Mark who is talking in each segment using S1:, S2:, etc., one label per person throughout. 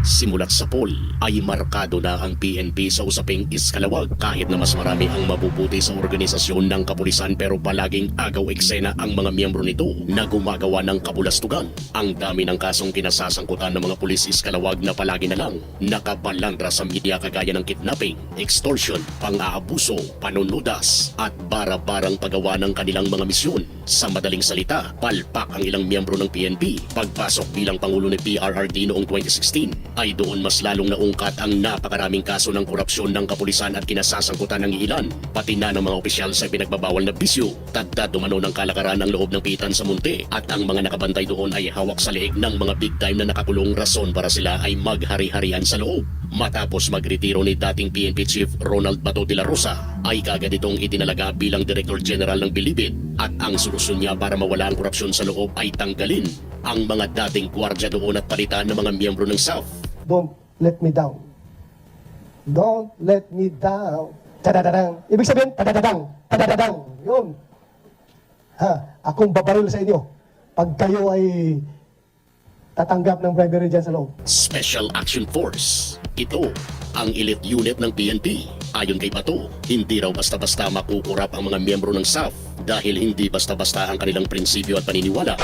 S1: Simulat sa poll ay markado na ang PNP sa usaping iskalawag kahit na mas marami ang mabubuti sa organisasyon ng kapulisan pero palaging agaw eksena ang mga miyembro nito na gumagawa ng kabulastugan. Ang dami ng kasong kinasasangkutan ng mga pulis iskalawag na palagi na lang nakabalandra sa media kagaya ng kidnapping, extortion, pang-aabuso, panunudas at bara-barang paggawa ng kanilang mga misyon. Sa madaling salita, palpak ang ilang miyembro ng PNP. Pagpasok bilang Pangulo ni PRRD noong 2016 ay doon mas lalong naungkat ang napakaraming kaso ng korupsyon ng kapulisan at kinasasangkutan ng ilan, pati na ng mga opisyal sa pinagbabawal na bisyo. Tagda dumano ng kalakaran ang loob ng pitan sa munti at ang mga nakabantay doon ay hawak sa leeg ng mga big time na nakakulong, rason para sila ay maghari-harian sa loob. Matapos magretiro ni dating PNP Chief Ronald Bato de la Rosa, ay kagad itong itinalaga bilang Director General ng Bilibid at ang solusyon niya para mawala ang korupsyon sa loob ay tanggalin ang mga dating gwardya doon at palitan ng mga miyembro ng SAF.
S2: Don't let me down. Don't let me down. Tadadadang. Ibig sabihin, tadadadang. Tadadadang. Yun. Akong babaril sa inyo pag kayo ay tatanggap ng bribery dyan sa loob.
S1: Special Action Force. Ito ang elite unit ng PNP. Ayon kay Bato, hindi raw basta-basta makukurap ang mga miyembro ng SAF dahil hindi basta-basta ang kanilang prinsipyo at paniniwala.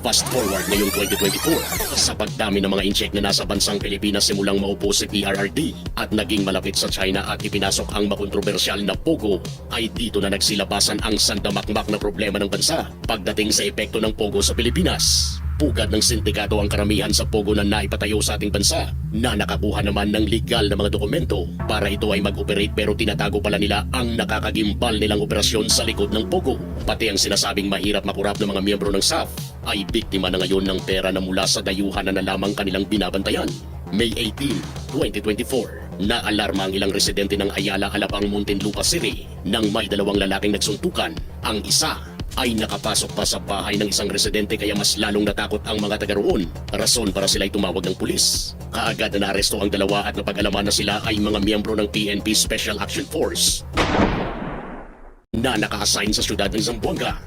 S1: Fast forward ngayong 2024, sa pagdami ng mga incheck na nasa bansang Pilipinas simulang maupo si PRRD at naging malapit sa China at ipinasok ang makontrobersyal na Pogo, ay dito na nagsilabasan ang sandamakmak na problema ng bansa pagdating sa epekto ng Pogo sa Pilipinas. Pugad ng sindikato ang karamihan sa Pogo na naipatayo sa ating bansa na nakakuha naman ng legal na mga dokumento para ito ay mag-operate pero tinatago pala nila ang nakakagimbal nilang operasyon sa likod ng Pogo. Pati ang sinasabing mahirap makurap ng mga miyembro ng SAF ay biktima na ngayon ng pera na mula sa dayuhan na lamang kanilang binabantayan. May 18, 2024, naalarma ang ilang residente ng Ayala, Alabang, Muntinlupa City nang may dalawang lalaking nagsuntukan. Ang isa ay nakapasok pa sa bahay ng isang residente kaya mas lalong natakot ang mga taga roon. Rason para sila'y tumawag ng pulis. Kaagad na naaresto ang dalawa at napag-alaman na sila ay mga miyembro ng PNP Special Action Force na naka-assign sa syudad ng Zamboanga.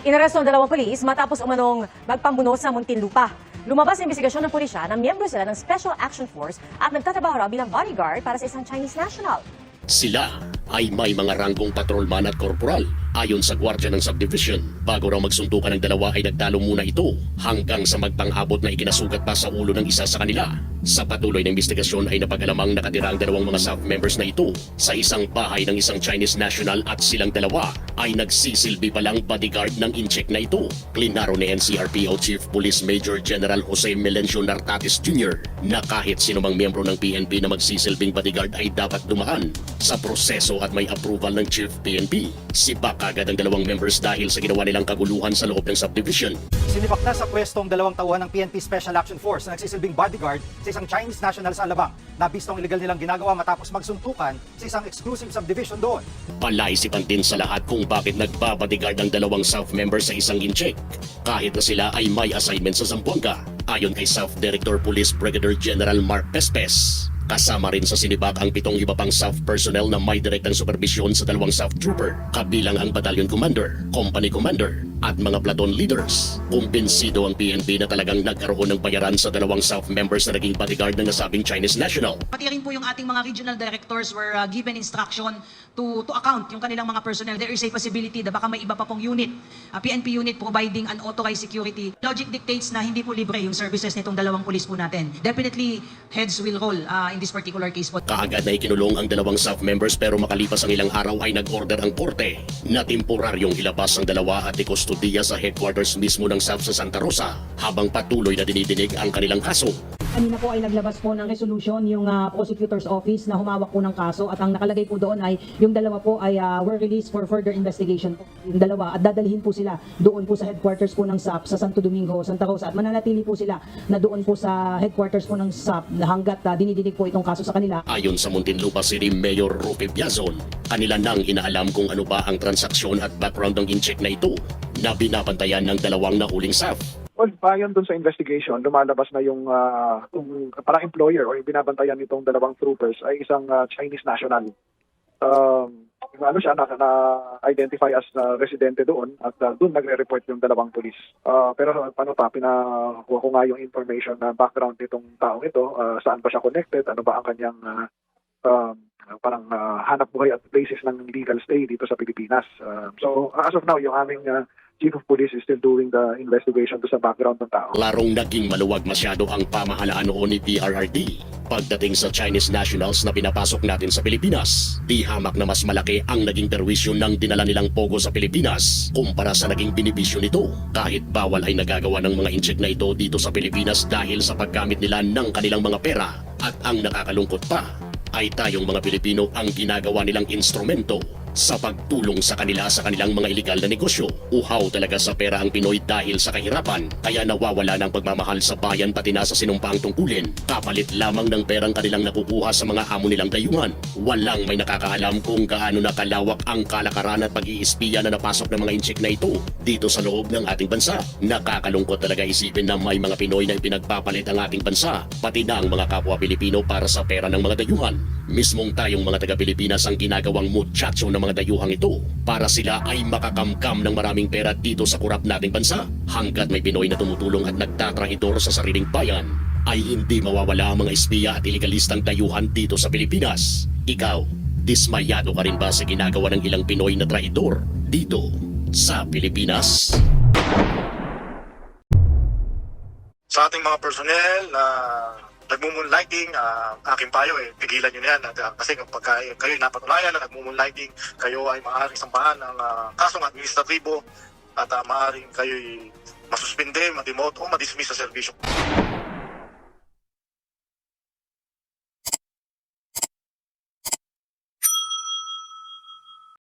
S3: Inaresto ang dalawang pulis matapos umanong magpambuno sa Muntinlupa. Lumabas sa investigasyon ng pulisya na miyembro sila ng Special Action Force at nagtatrabaho raw bilang bodyguard para sa isang Chinese national.
S1: Sila ay may mga ranggong patrolman at korporal ayon sa gwardya ng subdivision. Bago raw magsuntukan ng dalawa ay nagtalo muna ito hanggang sa magpang-abot na ikinasugat pa sa ulo ng isa sa kanila. Sa patuloy na investigasyon ay napag-alamang nakatira ang dalawang mga SAF members na ito sa isang bahay ng isang Chinese national at silang dalawa ay nagsisilbi palang bodyguard ng incheck na ito. Klinaro ni NCRPO Chief Police Major General Jose Melencio Nartatis Jr. na kahit sinumang miyembro ng PNP na magsisilbing bodyguard ay dapat dumaan sa proseso at may approval ng Chief PNP. Sibak agad ang dalawang members dahil sa ginawa nilang kaguluhan sa loob ng subdivision.
S4: Sinipak na sa pwestong dalawang tauhan ng PNP Special Action Force na nagsisilbing bodyguard sa isang Chinese national sa Alabang. Nabistong illegal nilang ginagawa matapos magsuntukan sa isang exclusive subdivision doon.
S1: Palaisipan din sa lahat kung bakit nagbabodyguard ang dalawang SAF members sa isang incheck kahit na sila ay may assignment sa Zamboanga. Ayon kay SAF Director Police Brigadier General Mark Pespes, kasama rin sa sinibak ang 7 iba pang SAF personnel na may direktang supervisyon sa dalawang SAF trooper, kabilang ang battalion commander, company commander, at mga platoon leaders. Kumbinsido ang PNP na talagang nagkaroon ng bayaran sa dalawang SAF members na naging bodyguard ng nasabing Chinese national.
S5: Pati rin po yung ating mga regional directors were given instruction to account yung kanilang mga personnel. There is a possibility na baka may iba pa pong unit, PNP unit providing unauthorized security. Logic dictates na hindi po libre yung services nitong dalawang pulis po natin. Definitely, heads will roll in this particular case po.
S1: Kaagad na ikinulong ang dalawang SAF members pero makalipas ang ilang araw ay nag-order ang korte na temporaryong ilabas ang dalawa at ikustodiya sa headquarters mismo ng SAF sa Santa Rosa habang patuloy na dinidinig ang kanilang kaso.
S6: Kanina po ay naglabas po ng resolution yung prosecutor's office na humawak po ng kaso at ang nakalagay po doon ay yung dalawa po ay were released for further investigation po. Yung dalawa at dadalhin po sila doon po sa headquarters po ng SAP sa Santo Domingo, Santa Rosa at mananatili po sila na doon po sa headquarters po ng SAP hanggat dinidinig po itong kaso sa kanila.
S1: Ayon sa Muntinlupa City Mayor Rupi Biazon, kanila nang inaalam kung ano ba ang transaksyon at background ng incheck na ito na binabantayan ng dalawang nahuling SAF.
S7: Well, bayan dun sa investigation, lumalabas na yung parang employer o yung binabantayan nitong dalawang troopers ay isang Chinese national. ano siya, na-identify as residente doon at doon nagre-report yung dalawang pulis. Pero ano pa, pinakuha ko nga yung information na background nitong taong ito, saan ba siya connected, ano ba ang kanyang parang hanap buhay at basis ng legal stay dito sa Pilipinas. So as of now, yung aming Chief of Police is still doing the investigation to sa background ng tao.
S1: Larong naging maluwag masyado ang pamahalaan noon ni PRRD. Pagdating sa Chinese nationals na pinapasok natin sa Pilipinas, di hamak na mas malaki ang naging perwisyo ng dinala nilang pogo sa Pilipinas kumpara sa naging binibisyo nito. Kahit bawal ay nagagawa ng mga incheck na ito dito sa Pilipinas dahil sa paggamit nila ng kanilang mga pera. At ang nakakalungkot pa, ay tayong mga Pilipino ang ginagawa nilang instrumento sa pagtulong sa kanila sa kanilang mga ilegal na negosyo. Uhaw talaga sa pera ang Pinoy dahil sa kahirapan, kaya nawawala ng pagmamahal sa bayan pati na sa sinumpaang tungkulin. Kapalit lamang ng perang kanilang nakukuha sa mga amo nilang dayuhan. Walang may nakakaalam kung gaano nakalawak ang kalakaran at pag-iispiya na napasok ng mga incheck na ito dito sa loob ng ating bansa. Nakakalungkot talaga isipin na may mga Pinoy na ipinagpapalit ang ating bansa, pati na ang mga kapwa Pilipino para sa pera ng mga dayuhan. Mismong tayong mga taga-Pilipinas ang ginagawang muchacho ng mga dayuhang ito para sila ay makakamkam ng maraming pera dito sa kurap nating bansa. Hanggat may Pinoy na tumutulong at nagtatrahidor sa sariling bayan, ay hindi mawawala ang mga espiya at ilegalistang dayuhan dito sa Pilipinas. Ikaw, dismayado ka rin ba sa ginagawa ng ilang Pinoy na trahidor dito sa Pilipinas?
S8: Sa ating mga personnel na nagmumoonlighting, aking payo pigilan nyo na yan. Kasi kapag kayo napatunayan na nagmumoonlighting, kayo ay maaaring sampahan ng kasong administratibo at maaaring kayo masuspinde, ma-demote o ma-dismiss sa serbisyo.